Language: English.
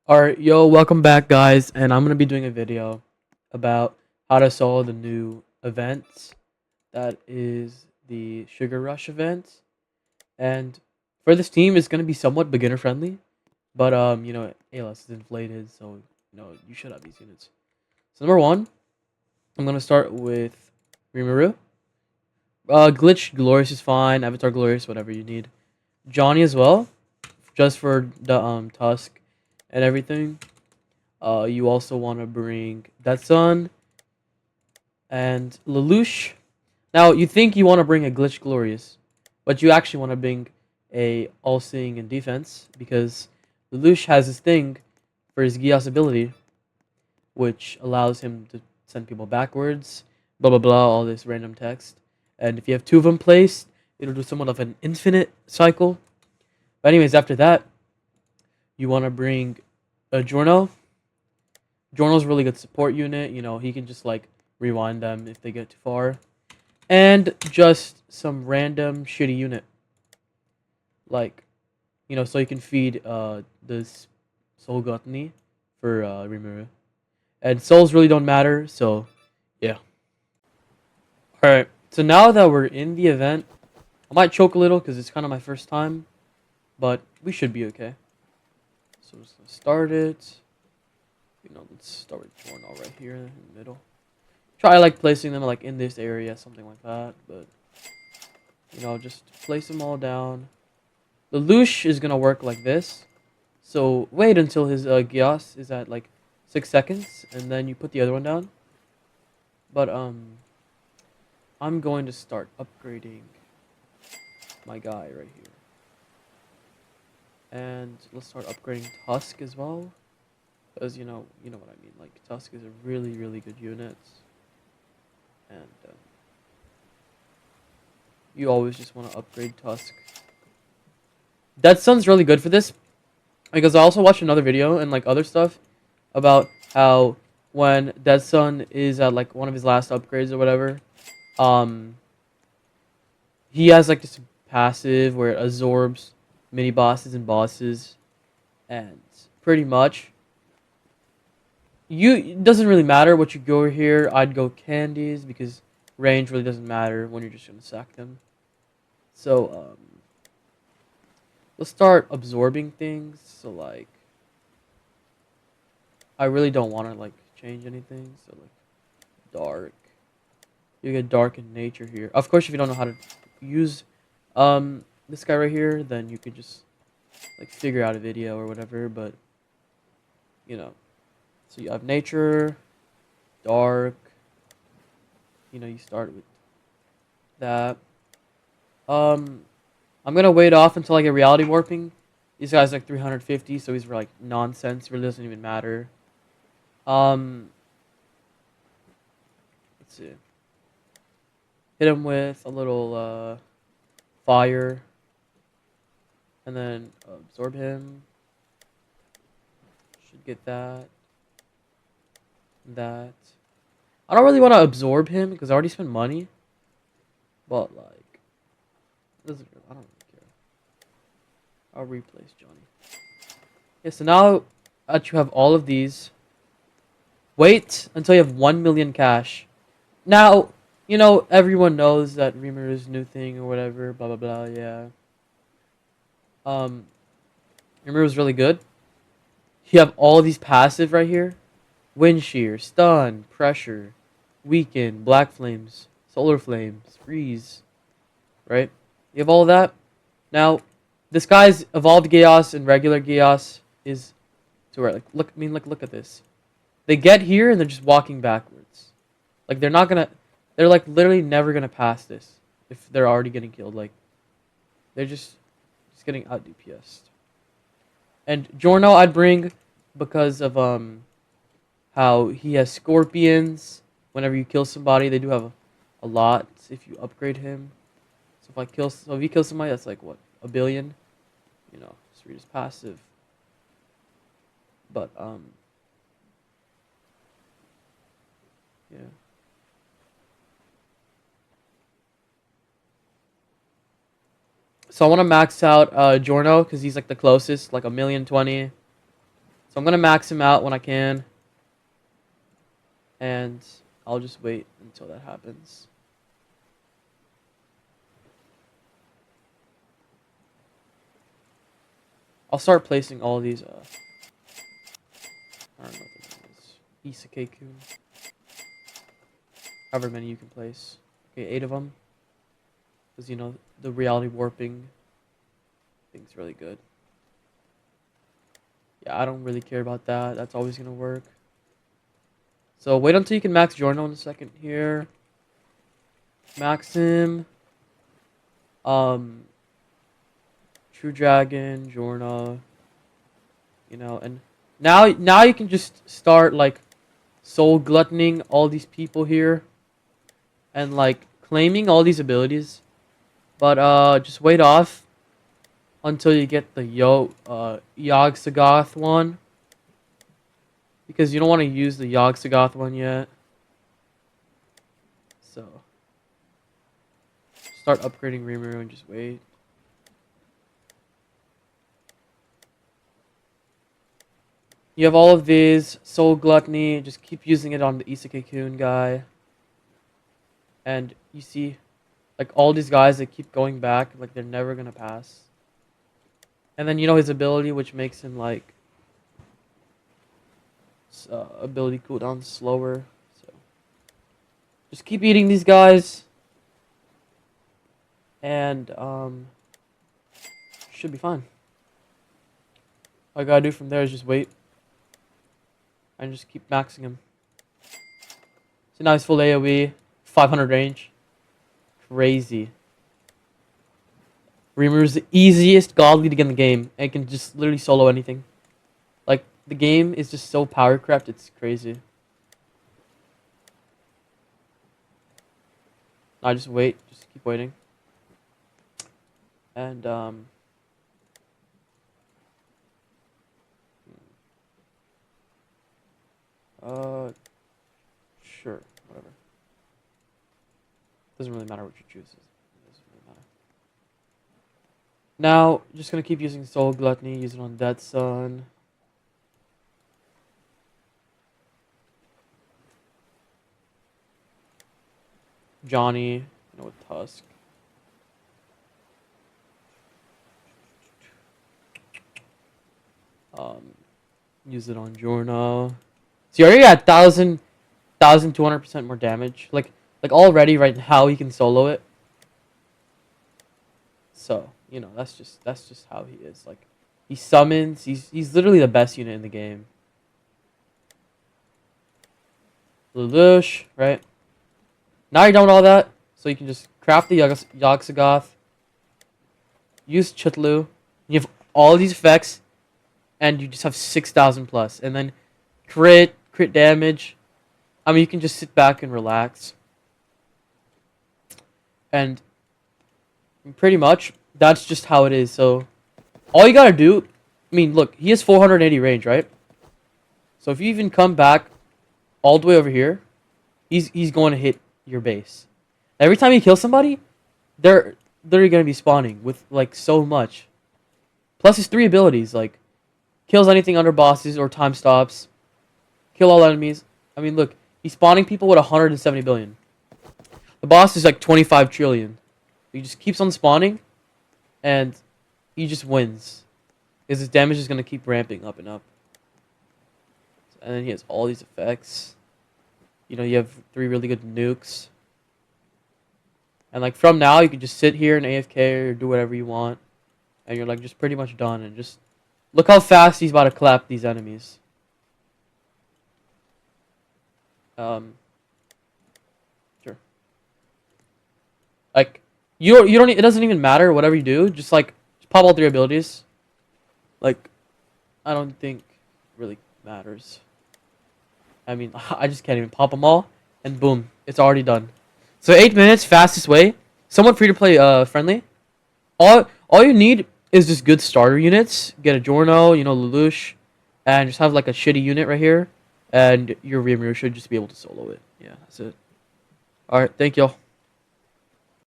Alright, yo, welcome back, guys, and I'm gonna be doing a video about how to solo the new event that is the Sugar Rush event. And for this team, it's gonna be somewhat beginner friendly, but ALS is inflated, so you should have these units. So number one, I'm gonna start with Rimuru. Glitch Glorious is fine, Avatar Glorious, whatever you need. Johnny as well, just for the Tusk and everything. You also want to bring Detsun and Lelouch. Now, you think you want to bring a Glitch Glorious, but you actually want to bring a All-Seeing in defense, because Lelouch has this thing for his Gias ability, which allows him to send people backwards, blah blah blah, all this random text. And if you have two of them placed, it'll do somewhat of an infinite cycle. But anyways, after that, you want to bring a Jorno. Jorno's a really good support unit. He can just like rewind them if they get too far. And just some random shitty unit. Like, so you can feed this Soul Gluttony for Rimuru. And souls really don't matter, so yeah. Alright, so now that we're in the event, I might choke a little because it's kind of my first time, but we should be okay. So let's start it. Let's start with Jorno right here in the middle. Try like placing them like in this area, something like that. But just place them all down. The Lelouch is gonna work like this. So wait until his Gias is at like 6 seconds, and then you put the other one down. But I'm going to start upgrading my guy right here, and let's start upgrading Tusk as well. Because you know what I mean. Like, Tusk is a really good unit, and you always just want to upgrade Tusk. Detsun's really good for this, because I also watched another video and like other stuff about how when Detsun is at like one of his last upgrades or whatever, he has like this passive where it absorbs mini bosses and bosses, and pretty much it doesn't really matter what you go here. I'd go candies because range really doesn't matter when you're just gonna sack them. So let's start absorbing things. So like, I really don't want to like change anything. So like, dark. You get dark in nature here. Of course, if you don't know how to use this guy right here, then you could just like figure out a video or whatever. But so you have nature, dark. You start with that. I'm gonna wait off until I get reality warping. These guys like 350, so he's like nonsense. Really doesn't even matter. Let's see. Hit him with a little fire, and then absorb him. Should get that. That. I don't really want to absorb him because I already spent money. But like, I don't really care. I'll replace Johnny. Yeah. So now that you have all of these, wait until you have 1 million cash. Now, everyone knows that Rimuru's new thing or whatever, blah blah blah, yeah. Rimuru's really good. You have all these passive right here. Wind shear, stun, pressure, weaken, black flames, solar flames, freeze. Right? You have all of that. Now, this guy's evolved Chaos and regular Chaos is to where look at this. They get here and they're just walking backwards. Like, they're like literally never gonna pass this if they're already getting killed. Like, they're just getting out DPS'd. And Jorno I'd bring because of how he has scorpions. Whenever you kill somebody, they do have a lot if you upgrade him. So if he kills somebody, that's like what, 1 billion? Just read his passive. But yeah. So I want to max out Jorno because he's like the closest, like 1,020,000. So I'm gonna max him out when I can, and I'll just wait until that happens. I'll start placing all these. I don't know what the name is. Isekai-kun. However many you can place. Okay, 8 of them. Because, you know, the reality warping thing's really good. Yeah, I don't really care about that. That's always going to work. So wait until you can max Giorno in a second here. Max him. True Dragon, Giorno. You know, and now you can just start, like, soul gluttoning all these people here. And, like, claiming all these abilities. But, just wait off until you get the Yog-Sagoth one. Because you don't want to use the Yog-Sagoth one yet. So, start upgrading Rimuru and just wait. You have all of these. Soul Gluttony. Just keep using it on the Isekai-kun guy. And you see, like, all these guys that keep going back, like, they're never going to pass. And then, you know, his ability, which makes him, like, ability cooldown slower. So, just keep eating these guys. And, should be fine. All I gotta do from there is just wait. And just keep maxing him. So now he's full AoE, 500 range. Crazy. Rimuru's the easiest godly to get in the game, and can just literally solo anything. Like, the game is just so power crept, it's crazy. I just wait, just keep waiting. And, sure, whatever. Doesn't really matter what you choose. It doesn't really matter. Now, just gonna keep using Soul Gluttony, use it on Dead Sun. Johnny, you know, with Tusk. Use it on Giorno. So you already got 1,200% more damage. Like already right now he can solo it. So, you know, that's just how he is. Like, he summons, he's literally the best unit in the game. Lelouch, right? Now you're done with all that, so you can just craft the Yog-Sagoth. Use Chutlu. You have all these effects, and you just have 6,000 plus. And then crit damage. I mean, you can just sit back and relax. And pretty much, that's just how it is. So, all you gotta do, I mean, look, he has 480 range, right? So if you even come back all the way over here, he's going to hit your base. Every time you kill somebody, they're literally going to be spawning with, like, so much. Plus his 3 abilities, like, kills anything under bosses or time stops. Kill all enemies. I mean, look, he's spawning people with 170 billion. The boss is like 25 trillion. He just keeps on spawning, and he just wins. Because his damage is going to keep ramping up and up. And then he has all these effects. You know, you have 3 really good nukes. And, like, from now, you can just sit here and AFK or do whatever you want. And you're, like, just pretty much done. And just look how fast he's about to clap these enemies. Sure. Like, you don't. It doesn't even matter whatever you do. Just pop all 3 abilities. Like, I don't think it really matters. I mean, I just can't even pop them all, and boom, it's already done. So 8 minutes, fastest way. Somewhat free to play, friendly. All you need is just good starter units. Get a Giorno, you know, Lelouch, and just have like a shitty unit right here, and your Rimuru should just be able to solo it. Yeah, that's it. All right, thank y'all.